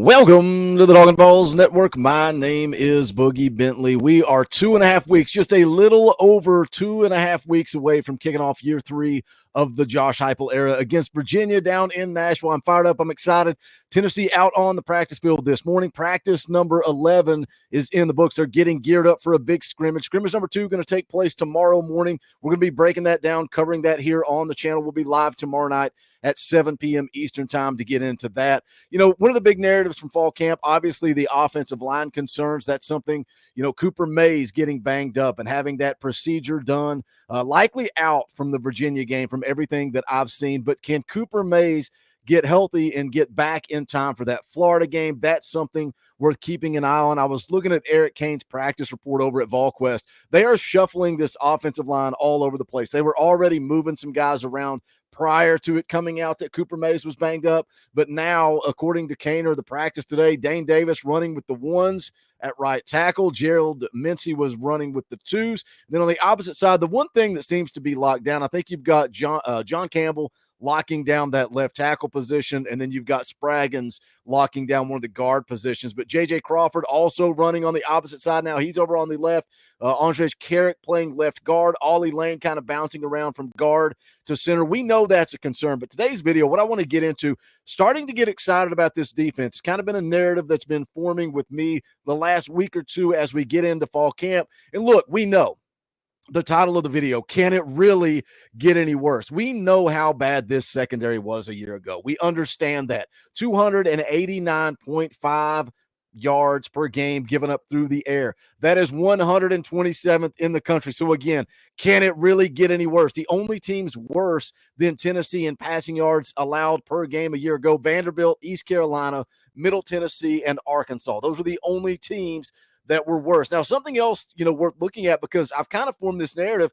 Welcome to the Talkin VAWLS Network. My name is Boogie Bentley. We are 2.5 weeks, just a little over 2.5 weeks away from kicking off year 3 of the Josh Heupel era against Virginia down in Nashville. I'm fired up. I'm excited. Tennessee out on the practice field this morning. Practice number 11 is in the books. They're getting geared up for a big scrimmage. Scrimmage number 2 going to take place tomorrow morning. We're going to be breaking that down, covering that here on the channel. We'll be live tomorrow night at 7 p.m. Eastern time to get into that. You know, one of the big narratives from fall camp, obviously the offensive line concerns. That's something, Cooper Mays getting banged up and having that procedure done, likely out from the Virginia game from everything that I've seen. But can Cooper Mays get healthy and get back in time for that Florida game? That's something worth keeping an eye on. I was looking at Eric Kane's practice report over at VolQuest. They are shuffling this offensive line all over the place. They were already moving some guys around prior to it coming out that Cooper Mays was banged up. But now, according to Kane or the practice today, Dane Davis running with the ones at right tackle. Gerald Mincey was running with the twos. And then on the opposite side, the one thing that seems to be locked down, I think you've got John Campbell locking down that left tackle position, and then you've got Spraggins locking down one of the guard positions. But J.J. Crawford also running on the opposite side now. He's over on the left. Andrej Carrick playing left guard. Ollie Lane kind of bouncing around from guard to center. We know that's a concern, but today's video, what I want to get into, starting to get excited about this defense. It's kind of been a narrative that's been forming with me the last week or two as we get into fall camp. And look, we know the title of the video, can it really get any worse? We know how bad this secondary was a year ago. We understand that. 289.5 yards per game given up through the air. That is 127th in the country. So again, can it really get any worse? The only teams worse than Tennessee in passing yards allowed per game a year ago: Vanderbilt, East Carolina, Middle Tennessee, and Arkansas. Those were the only teams that were worse. Now, something else, worth looking at, because I've kind of formed this narrative,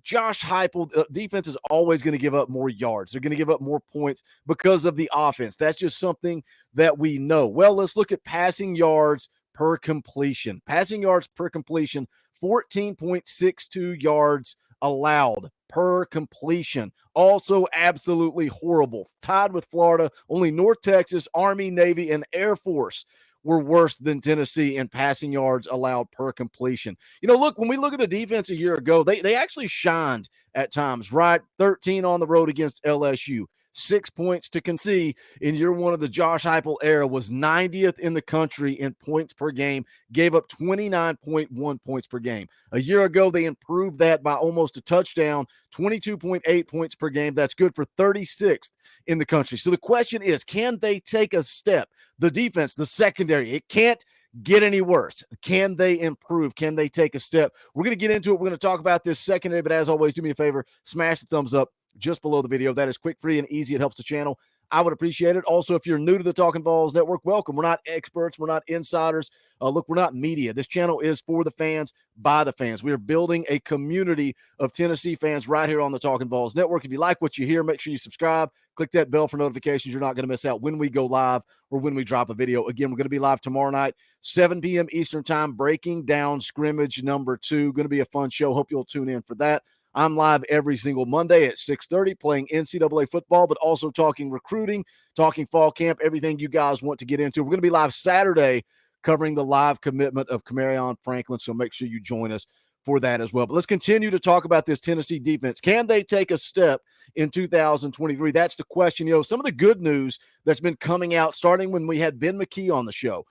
Josh Heupel, defense is always going to give up more yards. They're going to give up more points because of the offense. That's just something that we know. Well, let's look at passing yards per completion. Passing yards per completion, 14.62 yards allowed per completion. Also absolutely horrible. Tied with Florida, only North Texas, Army, Navy, and Air Force were worse than Tennessee in passing yards allowed per completion. Look, when we look at the defense a year ago, they actually shined at times, right? 13 on the road against LSU. 6 points to concede in year one of the Josh Heupel era, was 90th in the country in points per game, gave up 29.1 points per game. A year ago, they improved that by almost a touchdown, 22.8 points per game. That's good for 36th in the country. So the question is, can they take a step? The defense, the secondary, it can't get any worse. Can they improve? Can they take a step? We're going to get into it. We're going to talk about this secondary, but as always, do me a favor, smash the thumbs up just below the video. That is quick, free, and easy. It helps the channel. I would appreciate it. Also, if you're new to the Talkin VAWLS Network, welcome. We're not experts. We're not insiders. Look, we're not media. This channel is for the fans, by the fans. We are building a community of Tennessee fans right here on the Talkin VAWLS Network. If you like what you hear, make sure you subscribe. Click that bell for notifications. You're not going to miss out when we go live or when we drop a video. Again, we're going to be live tomorrow night, 7 p.m. Eastern time, breaking down scrimmage number 2. Going to be a fun show. Hope you'll tune in for that. I'm live every single Monday at 6:30 playing NCAA football, but also talking recruiting, talking fall camp, everything you guys want to get into. We're going to be live Saturday covering the live commitment of Camarion Franklin, so make sure you join us for that as well. But let's continue to talk about this Tennessee defense. Can they take a step in 2023? That's the question. Some of the good news that's been coming out starting when we had Ben McKee on the show.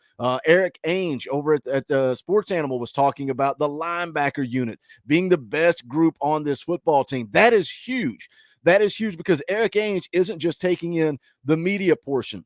Eric Ainge over at the Sports Animal was talking about the linebacker unit being the best group on this football team. That is huge. That is huge because Eric Ainge isn't just taking in the media portion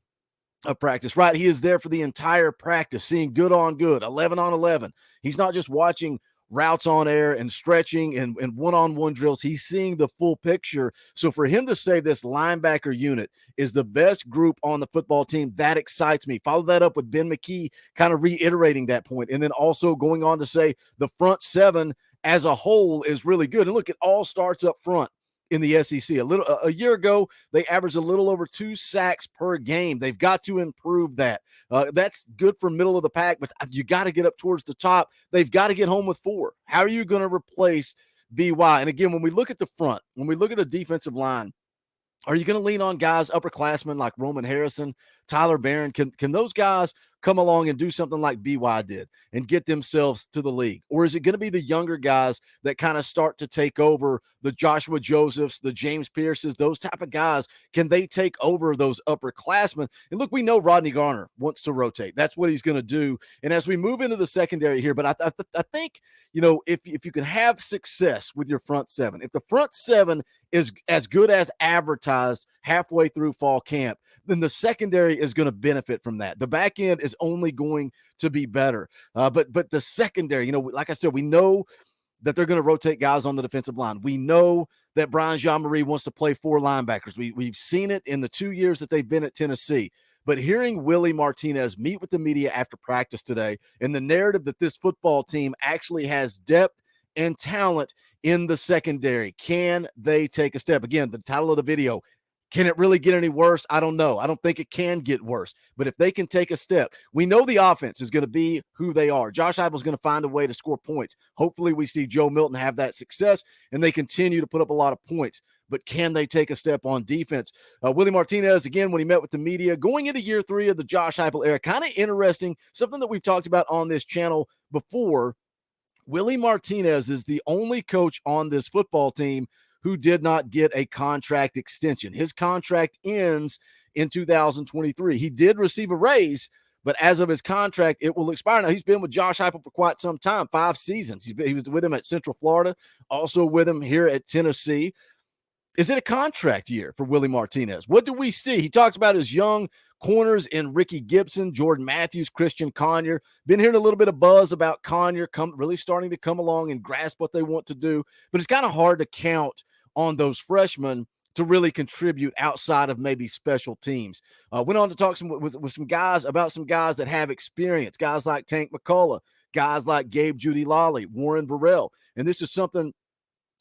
of practice, right? He is there for the entire practice, seeing good on good, 11 on 11. He's not just watching routes on air and stretching and one-on-one drills. He's seeing the full picture. So for him to say this linebacker unit is the best group on the football team, that excites me. Follow that up with Ben McKee kind of reiterating that point, and then also going on to say the front seven as a whole is really good. And look, it all starts up front in the SEC. A year ago, they averaged a little over 2 sacks per game. They've got to improve that. That's good for middle of the pack, but you got to get up towards the top. They've got to get home with 4. How are you going to replace BY? And again, when we look at the front, when we look at the defensive line, are you going to lean on guys, upperclassmen like Roman Harrison, Tyler Barron, can those guys come along and do something like BY did and get themselves to the league? Or is it going to be the younger guys that kind of start to take over, the Joshua Josephs, the James Pierces, those type of guys? Can they take over those upperclassmen? And look, we know Rodney Garner wants to rotate. That's what he's going to do. And as we move into the secondary here, but I think, if you can have success with your front seven, if the front seven is as good as advertised halfway through fall camp, then the secondary is going to benefit from that. The back end is only going to be better. But the secondary, like I said, we know that they're going to rotate guys on the defensive line. We know that Brian Jean-Marie wants to play 4 linebackers. We've seen it in the 2 years that they've been at Tennessee. But hearing Willie Martinez meet with the media after practice today, and the narrative that this football team actually has depth and talent in the secondary, can they take a step? Again, the title of the video, can it really get any worse? I don't know. I don't think it can get worse. But if they can take a step, we know the offense is going to be who they are. Josh Heupel is going to find a way to score points. Hopefully we see Joe Milton have that success and they continue to put up a lot of points. But can they take a step on defense? Willie Martinez, again, when he met with the media, going into year 3 of the Josh Heupel era, kind of interesting, something that we've talked about on this channel before. Willie Martinez is the only coach on this football team who did not get a contract extension. His contract ends in 2023. He did receive a raise, but as of his contract, it will expire. Now, he's been with Josh Heupel for quite some time, 5 seasons. He was with him at Central Florida, also with him here at Tennessee. Is it a contract year for Willie Martinez? What do we see? He talks about his young corners in Ricky Gibson, Jordan Matthews, Christian Conyer. Been hearing a little bit of buzz about Conyer really starting to come along and grasp what they want to do. But it's kind of hard to count on those freshmen to really contribute outside of maybe special teams. Went on to talk with some guys about some guys that have experience, guys like Tank McCullough, guys like Gabe Judy-Lally, Warren Burrell. And this is something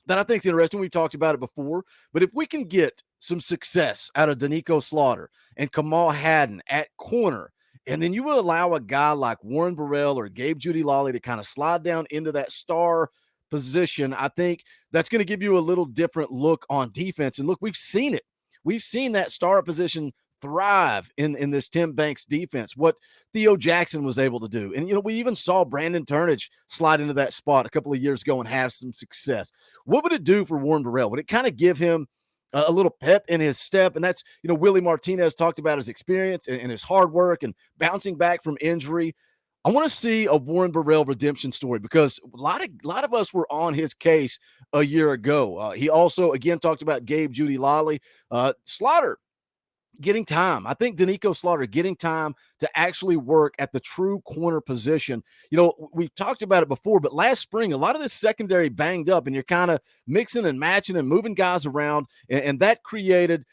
that I think is interesting. We've talked about it before, but if we can get some success out of Danico Slaughter and Kamal Hadden at corner, and then you will allow a guy like Warren Burrell or Gabe Judy-Lally to kind of slide down into that star position, I think that's going to give you a little different look on defense. And look, we've seen it. We've seen that star position thrive in this Tim Banks defense, what Theo Jackson was able to do. And, we even saw Brandon Turnage slide into that spot a couple of years ago and have some success. What would it do for Warren Burrell? Would it kind of give him a little pep in his step? And that's, Willie Martinez talked about his experience and his hard work and bouncing back from injury. I want to see a Warren Burrell redemption story because a lot of us were on his case a year ago. He also, again, talked about Gabe Judy-Lally. Slaughter getting time. I think Danico Slaughter getting time to actually work at the true corner position. We've talked about it before, but last spring, a lot of this secondary banged up and you're kind of mixing and matching and moving guys around. And that created,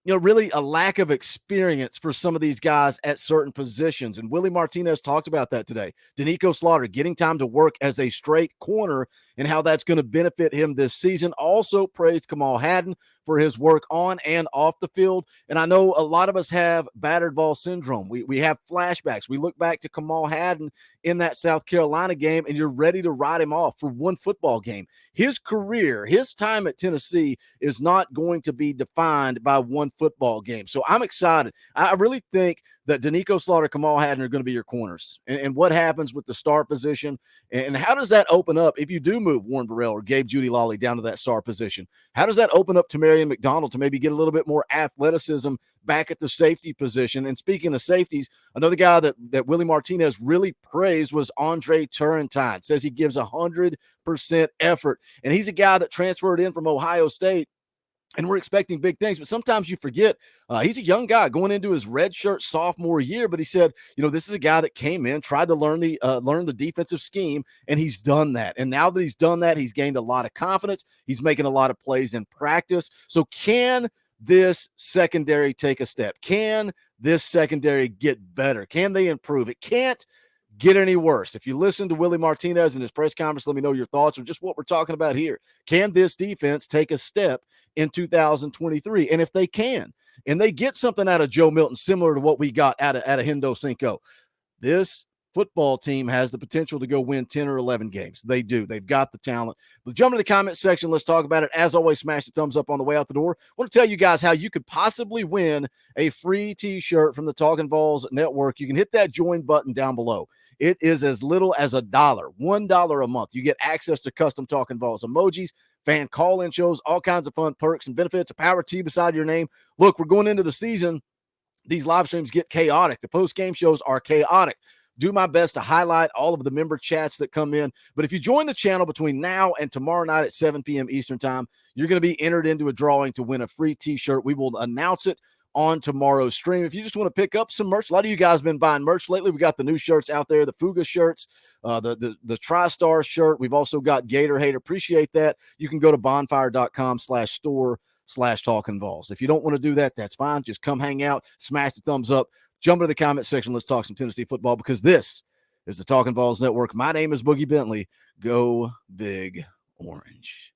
really a lack of experience for some of these guys at certain positions. And Willie Martinez talked about that today. Danico Slaughter getting time to work as a straight corner and how that's going to benefit him this season. Also praised Kamal Hadden for his work on and off the field. And I know a lot of us have battered ball syndrome. We have flashbacks. We look back to Kamal Hadden in that South Carolina game, and you're ready to write him off for one football game. His career, his time at Tennessee is not going to be defined by one football game. So I'm excited. I really think that Danico Slaughter, Kamal Hadden are going to be your corners. And what happens with the star position, and how does that open up if you do move Warren Burrell or Gabe Judy-Lally down to that star position? How does that open up to Marion McDonald to maybe get a little bit more athleticism back at the safety position? And speaking of safeties, another guy that Willie Martinez really praised was Andre Turrentine. Says he gives 100% effort. And he's a guy that transferred in from Ohio State. And we're expecting big things, but sometimes you forget he's a young guy going into his redshirt sophomore year. But he said, this is a guy that came in, tried to learn the defensive scheme, and he's done that. And now that he's done that, he's gained a lot of confidence. He's making a lot of plays in practice. So can this secondary take a step? Can this secondary get better? Can they improve? It can't get any worse. If you listen to Willie Martinez in his press conference, let me know your thoughts or just what we're talking about here. Can this defense take a step in 2023? And if they can, and they get something out of Joe Milton similar to what we got out of Hendo Cinco, this football team has the potential to go win 10 or 11 games. They do. They've got the talent. But jump into the comment section. Let's talk about it. As always, smash the thumbs up on the way out the door. I want to tell you guys how you could possibly win a free t-shirt from the Talkin VAWLS Network. You can hit that join button down below. It is as little as $1 a month. You get access to custom Talkin VAWLS emojis, fan call-in shows, all kinds of fun perks and benefits, a power T beside your name. Look, we're going into the season. These live streams get chaotic. The post-game shows are chaotic. Do my best to highlight all of the member chats that come in. But if you join the channel between now and tomorrow night at 7 p.m. Eastern time, you're going to be entered into a drawing to win a free t-shirt. We will announce it on tomorrow's stream. If you just want to pick up some merch, a lot of you guys have been buying merch lately. We got the new shirts out there, the Fuga shirts, the TriStar shirt. We've also got Gator Hate. Appreciate that. You can go to bonfire.com/store/Talkin VAWLS. If you don't want to do that, that's fine. Just come hang out, smash the thumbs up, jump into the comment section. Let's talk some Tennessee football because this is the Talkin VAWLS Network. My name is Boogie Bentley. Go Big Orange.